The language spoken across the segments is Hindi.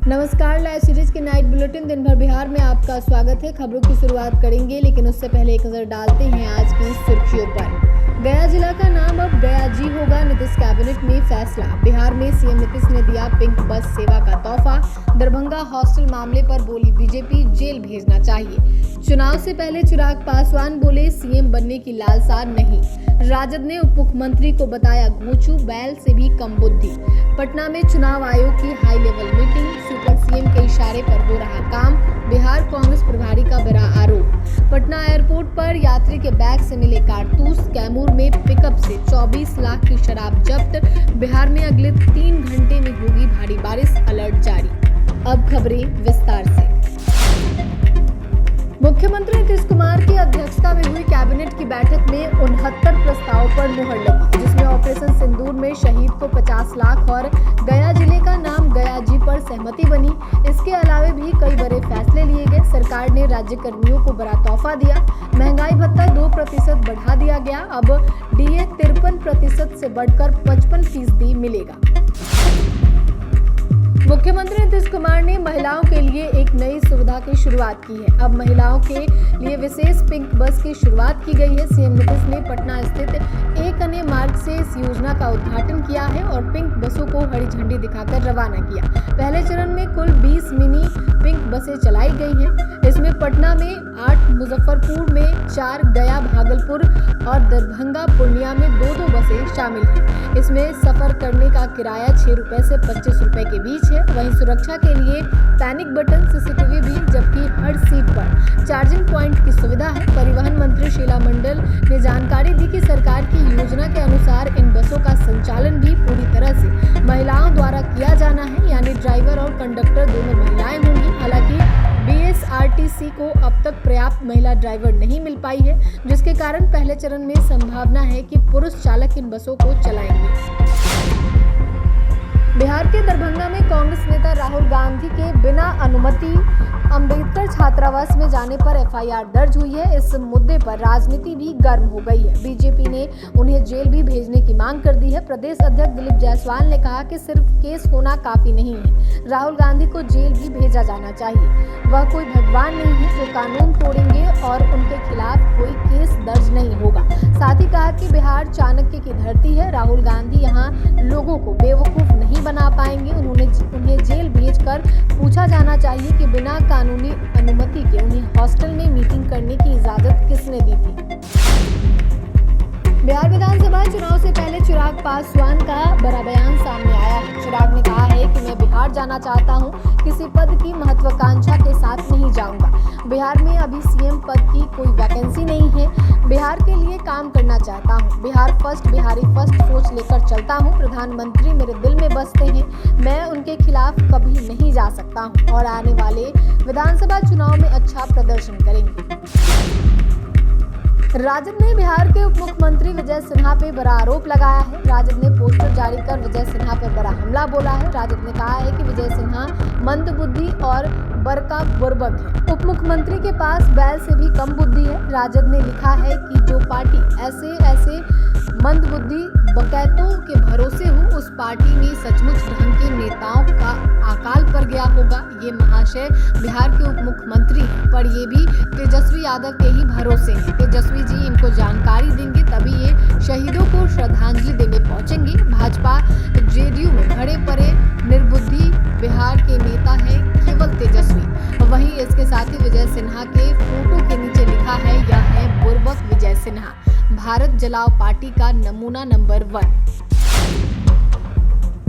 नमस्कार, लाइव सीरीज के नाइट बुलेटिन दिन भर बिहार में आपका स्वागत है। खबरों की शुरुआत करेंगे, लेकिन उससे पहले एक नजर डालते हैं आज की सुर्खियों पर। गया जिला का नाम अब गया जी होगा, नीतीश कैबिनेट में फैसला। बिहार में सीएम नीतीश ने दिया पिंक बस सेवा का तोहफा। दरभंगा हॉस्टल मामले पर बोली बीजेपी, जेल भेजना चाहिए। चुनाव से पहले चिराग पासवान बोले सीएम बनने की लालसा नहीं। राजद ने उप मुख्यमंत्री को बताया घोंचू, बैल से भी कम बुद्धि। पटना में चुनाव आयोग की high level meeting, super CM के इशारे पर हो रहा काम। बिहार कांग्रेस प्रभारी का बड़ा आरोप। पटना एयरपोर्ट पर यात्री के बैग से मिले कारतूस। कैमूर में पिकअप से 24 लाख की शराब जब्त। बिहार में अगले 3 घंटे में होगी भारी बारिश, अलर्ट जारी। अब खबरें विस्तार से। मुख्यमंत्री नीतीश कुमार की अध्यक्षता में हुई कैबिनेट की बैठक में 69 प्रस्तावों पर मुहर लगी, जिसमें ऑपरेशन सिंदूर में शहीद को 50 लाख और गया जिले का नाम गया जी पर सहमति बनी। इसके अलावा भी कई बड़े फैसले लिए गए। सरकार ने राज्य कर्मियों को बड़ा तोहफा दिया। महंगाई भत्ता 2% बढ़ा दिया गया। अब डीए 53% से बढ़कर 55% मिलेगा। मुख्यमंत्री नीतीश कुमार ने महिलाओं के लिए एक नई सुविधा की शुरुआत की है। अब महिलाओं के लिए विशेष पिंक बस की शुरुआत की गई है। सीएम नीतीश ने पटना स्थित एक अन्य मार्ग से इस योजना का उद्घाटन किया है और पिंक बसों को हरी झंडी दिखाकर रवाना किया। पहले चरण में कुल 20 मिनी पिंक बसें चलाई गई हैं। इसमें पटना में 8, मुजफ्फरपुर में 4, गया, भागलपुर और दरभंगा पूर्णिया में 2-2 बसें शामिल हैं। इसमें सफर करने का किराया 6 रुपए से 25 रुपए के बीच है। वहीं सुरक्षा के लिए पैनिक बटन, सीसीटीवी भी, जबकि हर सीट पर चार्जिंग पॉइंट की सुविधा है। परिवहन मंत्री शीला मंडल ने जानकारी दी कि सरकार की योजना के अनुसार इन बसों का संचालन भी पूरी तरह से महिलाओं द्वारा किया जाना है, यानी ड्राइवर और कंडक्टर दोनों महिलाएं होंगी। हालांकि बीएसआरटीसी को अब तक पर्याप्त महिला ड्राइवर नहीं मिल पाई है, जिसके कारण पहले चरण में संभावना है कि पुरुष चालक इन बसों को चलाएंगे। बिहार के दरभंगा में कांग्रेस नेता राहुल गांधी के बिना अनुमति अंबेडकर छात्रावास में जाने पर एफआईआर दर्ज हुई है। इस मुद्दे पर राजनीति भी गर्म हो गई है। बीजेपी ने उन्हें जेल भी भेजने की मांग कर दी है। प्रदेश अध्यक्ष दिलीप जायसवाल ने कहा कि सिर्फ केस होना काफी नहीं है, राहुल गांधी को जेल भी भेजा जाना चाहिए। वह कोई भगवान नहीं है जो कानून तोड़ेंगे और उनके खिलाफ कोई केस दर्ज नहीं होगा। साथ ही कहा कि बिहार चाणक्य की धरती है, राहुल गांधी यहाँ लोगों को बेवकूफ नहीं बना पाएंगे। उन्हें जेल भेजकर पूछा जाना चाहिए कि बिना कानूनी अनुमति के उन्हें हॉस्टल में मीटिंग करने की इजाजत किसने दी थी। बिहार विधानसभा चुनाव से पहले चिराग पासवान का बड़ा बयान सामने आया है। चिराग ने कहा है कि मैं बिहार जाना चाहता हूं, किसी पद की महत्वाकांक्षा के साथ नहीं जाऊंगा। बिहार में अभी सीएम पद की कोई वैकेंसी नहीं है। बिहार के लिए काम करना चाहता हूं। बिहार फर्स्ट, बिहारी फर्स्ट सोच लेकर चलता हूं। प्रधानमंत्री मेरे दिल में बसते हैं। मैं उनके खिलाफ कभी नहीं जा सकता हूं और आने वाले विधानसभा चुनाव में अच्छा प्रदर्शन करेंगे। राजद ने बिहार के उप मुख्यमंत्री विजय सिन्हा पे बड़ा आरोप लगाया है। राजद ने पोस्टर जारी कर विजय सिन्हा पर बड़ा हमला बोला है। राजद ने कहा है कि विजय सिन्हा मंदबुद्धि और बड़का बुर्बक है। उप मुख्यमंत्री के पास बैल से भी कम बुद्धि है। राजद ने लिखा है कि जो पार्टी ऐसे मंदबुद्धि बकैतों के भरोसे हो, उस पार्टी में सचमुच ढंग के नेताओं का अकाल पड़ गया होगा। ये महाशय बिहार के उप मुख्यमंत्री हैं, पर ये भी तेजस्वी यादव के ही भरोसे हैं। तेजस्वी जी इनको जानकारी देंगे, तभी ये शहीदों को श्रद्धांजलि देने पहुंचेंगे। भाजपा जेडीयू में खड़े पड़े निर्बुद्धि बिहार के नेता हैं केवल तेजस्वी। वहीं इसके साथ ही विजय सिन्हा के फोटो के नीचे लिखा है, यह है बुर्बक विजय सिन्हा, भारत जलाओ पार्टी का नमूना नंबर 1।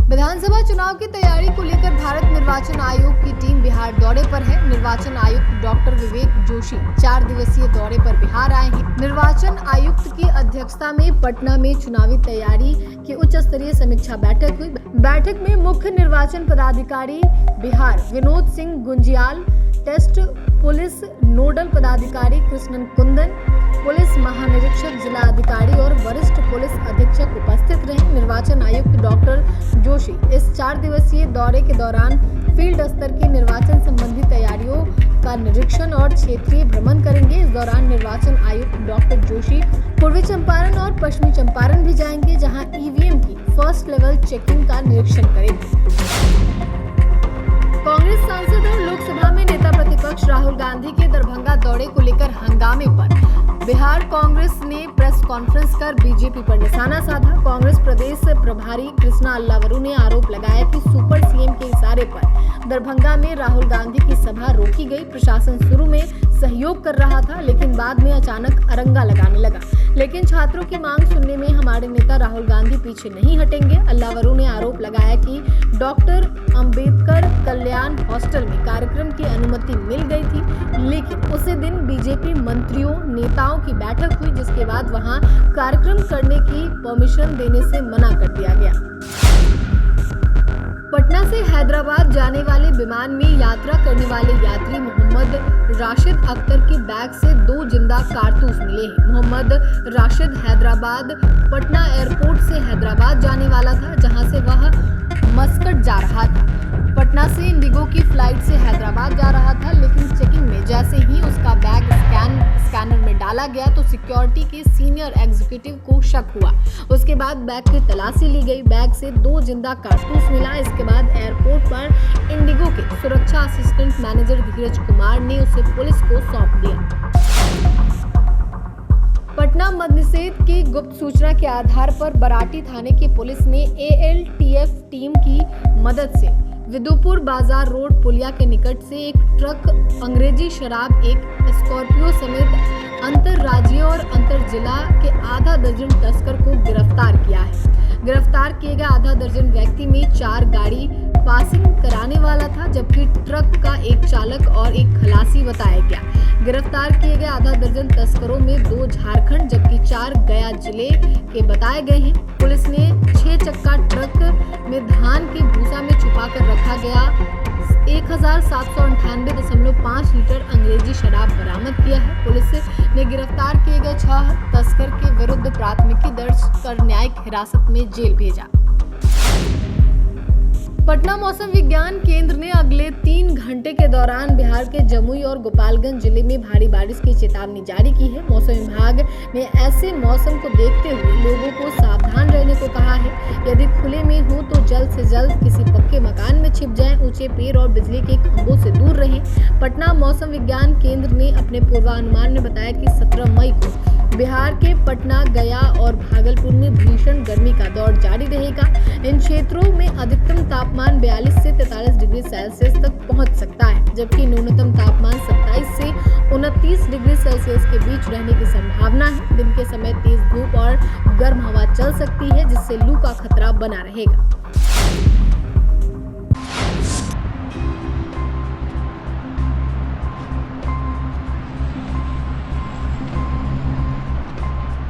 विधानसभा चुनाव की तैयारी को लेकर भारत निर्वाचन आयोग की टीम बिहार दौरे पर है। निर्वाचन आयुक्त डॉक्टर विवेक जोशी 4 दिवसीय दौरे पर बिहार आए हैं। निर्वाचन आयुक्त की अध्यक्षता में पटना में चुनावी तैयारी की उच्च स्तरीय समीक्षा बैठक हुई। बैठक में मुख्य निर्वाचन पदाधिकारी Bihar Vinod Singh Gunjiyal, test police nodal पदाधिकारी कृष्णन कुंदन, पुलिस महानिरीक्षक, जिला अधिकारी और वरिष्ठ पुलिस अधीक्षक उपस्थित रहे। निर्वाचन आयुक्त डॉक्टर जोशी इस 4 दिवसीय दौरे के दौरान फील्ड स्तर की निर्वाचन संबंधी तैयारियों का निरीक्षण और क्षेत्रीय भ्रमण करेंगे। इस दौरान निर्वाचन आयुक्त डॉक्टर जोशी पूर्वी चंपारण और पश्चिमी चंपारण भी जाएंगे, जहां ईवीएम की फर्स्ट लेवल चेकिंग का निरीक्षण करेंगे। कांग्रेस कांग्रेस सांसद और लोकसभा में नेता प्रतिपक्ष राहुल गांधी के दरभंगा दौरे को लेकर हंगामे पर बिहार कांग्रेस ने प्रेस कॉन्फ्रेंस कर बीजेपी पर निशाना साधा। कांग्रेस प्रदेश प्रभारी कृष्णा अल्लावरू ने आरोप लगाया कि सुपर सीएम के इशारे पर दरभंगा में राहुल गांधी की सभा रोकी गई। प्रशासन शुरू में सहयोग कर रहा था, लेकिन बाद में अचानक अरंगा लगाने लगा। लेकिन छात्रों की मांग सुनने में हमारे नेता राहुल गांधी पीछे नहीं हटेंगे। अल्लावरू ने आरोप लगाया कि डॉक्टर अंबेडकर कल्याण हॉस्टल में कार्यक्रम की अनुमति मिल गई थी, लेकिन उसी दिन बीजेपी मंत्रियों नेताओं की बैठक हुई, जिसके बाद वहां कार्यक्रम करने की परमिशन देने से मना कर दिया गया। पटना से हैदराबाद जाने वाले विमान में यात्रा करने वाले यात्री मोहम्मद राशिद अख्तर के बैग से 2 जिंदा कारतूस मिले हैं। मोहम्मद राशिद हैदराबाद पटना एयरपोर्ट से हैदराबाद जाने वाला था, जहां से वह मस्कट जा रहा था। पटना से इंडिगो की फ्लाइट से हैदराबाद जा रहा था, लेकिन चेकिंग में जैसे ही उसका बैग स्कैनर में डाला गया तो सिक्योरिटी के सीनियर एग्जीक्यूटिव को शक हुआ। उसके बाद बैग की तलाशी ली गई। बैग से 2 जिंदा कारतूस मिला। इसके बाद एयरपोर्ट पर इंडिगो के सुरक्षा असिस्टेंट मैनेजर धीरज कुमार ने उसे पुलिस को सौंप दिया। पटना मद्यनिषेध की गुप्त सूचना के आधार पर बराटी थाने की पुलिस ने ALTF टीम की मदद से विदुपुर बाजार रोड पुलिया के निकट से एक ट्रक अंग्रेजी शराब, एक स्कॉर्पियो समेत अंतर राज्यीय और अंतर जिला के आधा दर्जन तस्कर को गिरफ्तार किया है। गिरफ्तार किए गए आधा दर्जन व्यक्ति में 4 गाड़ी पासिंग कराने वाला था, जबकि ट्रक का एक चालक और एक खलासी बताया गया। गिरफ्तार किए गए आधा दर्जन तस्करों में 2 झारखंड जबकि 4 गया जिले के बताए गए हैं। पुलिस ने 6 चक्का ट्रक में धान के भूसा में छुपा कर रखा गया 1798.5 लीटर अंग्रेजी शराब बरामद किया है। पुलिस ने गिरफ्तार किए गए 6 तस्कर के विरुद्ध प्राथमिकी दर्ज कर न्यायिक हिरासत में जेल भेजा। पटना मौसम विज्ञान केंद्र ने अगले 3 घंटे के दौरान बिहार के जमुई और गोपालगंज जिले में भारी बारिश की चेतावनी जारी की है। मौसम विभाग ने ऐसे मौसम को देखते हुए लोगों को सावधान रहने को कहा है। यदि खुले में हो तो जल्द से जल्द किसी पक्के मकान में छिप जाएं, ऊंचे पेड़ और बिजली के खंभों से दूर रहें। पटना मौसम विज्ञान केंद्र ने अपने पूर्वानुमान में बताया कि 17 मई को बिहार के पटना, गया और भागलपुर में भीषण गर्मी का दौर जारी रहेगा। इन क्षेत्रों में अधिकतम तापमान 42 से 43 डिग्री सेल्सियस तक पहुंच सकता है, जबकि न्यूनतम तापमान 27 से 29 डिग्री सेल्सियस के बीच रहने की संभावना है। दिन के समय तेज धूप और गर्म हवा चल सकती है, जिससे लू का खतरा बना रहेगा।